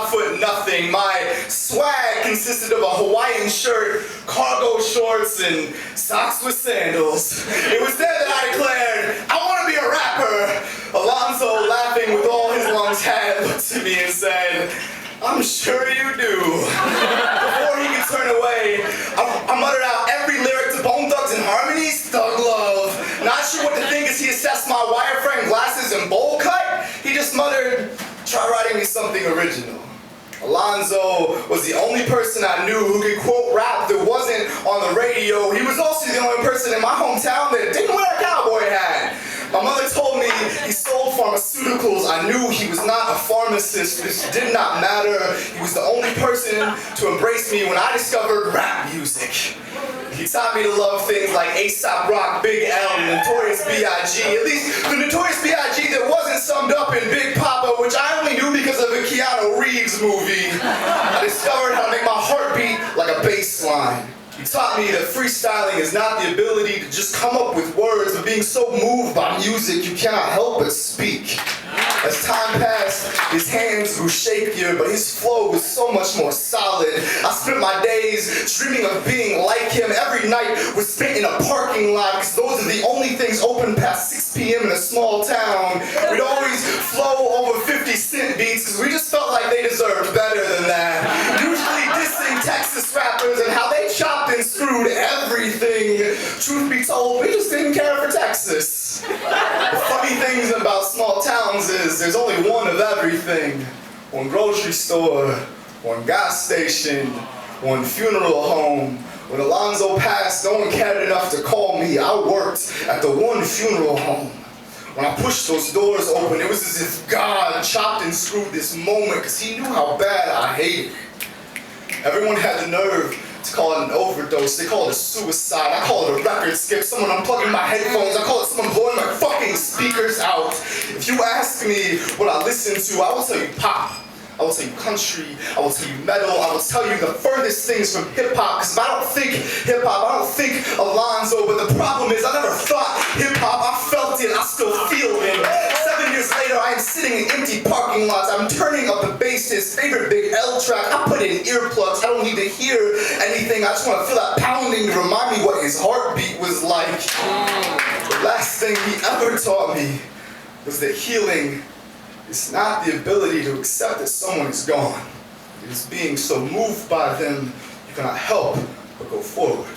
5', nothing. My swag consisted of a Hawaiian shirt, cargo shorts, and socks with sandals. It was there that I declared, I want to be a rapper. Alonzo, laughing with all his lungs, had looked at me and said, I'm sure you do. Before he could turn away, I muttered out every lyric to Bone Thugs and Harmony's Thug Love. Not sure what to think as he assessed my wireframe glasses and bowl cut. He just muttered, try writing me something original. Alonzo was the only person I knew who could quote rap that wasn't on the radio. He was also the only person in my hometown that didn't wear a cowboy hat. My mother told me he sold pharmaceuticals. I knew he was not a pharmacist. This did not matter. He was the only person to embrace me when I discovered rap music. He taught me to love things like A$AP Rock, Big L, and Notorious B.I.G. At least the Notorious B.I.G. that wasn't summed up in Big Papa, which I only knew because of a Keanu Reeves movie. I discovered how to make my heart beat like a bass line. He taught me that freestyling is not the ability to just come up with words, but being so moved by music you cannot help but speak. As time passed, his hands grew shakier, but his flow was so much more solid. I spent my days dreaming of being like him. Every night was spent in a parking lot, because those are the only things open past 6 p.m. in a small town. We'd always flow over 50-cent beats, because we just felt like they deserved better than that. Usually dissing Texas rappers and how they chopped and screwed everything. Truth be told, we just didn't care for Texas. The funny things about small towns is there's only one of everything. One grocery store, one gas station, one funeral home. When Alonzo passed, no one cared enough to call me. I worked at the one funeral home. When I pushed those doors open, it was as if God chopped and screwed this moment, because he knew how bad I hated it. Everyone had the nerve to call it an overdose. They call it a suicide. I call it a record skip. Someone unplugging my headphones. I call it someone blowing my fucking speakers out. If you ask me what I listen to, I will tell you pop. I will tell you country, I will tell you metal, I will tell you the furthest things from hip-hop, because if I don't think hip-hop, I don't think Alonzo, but the problem is I never thought hip-hop, I felt it, I still feel it. 7 years later, I am sitting in empty parking lots, I'm turning up the bass, his favorite Big L track, I put in earplugs, I don't need to hear anything, I just want to feel that pounding to remind me what his heartbeat was like. The last thing he ever taught me was that healing it's not the ability to accept that someone is gone. It is being so moved by them, you cannot help but go forward.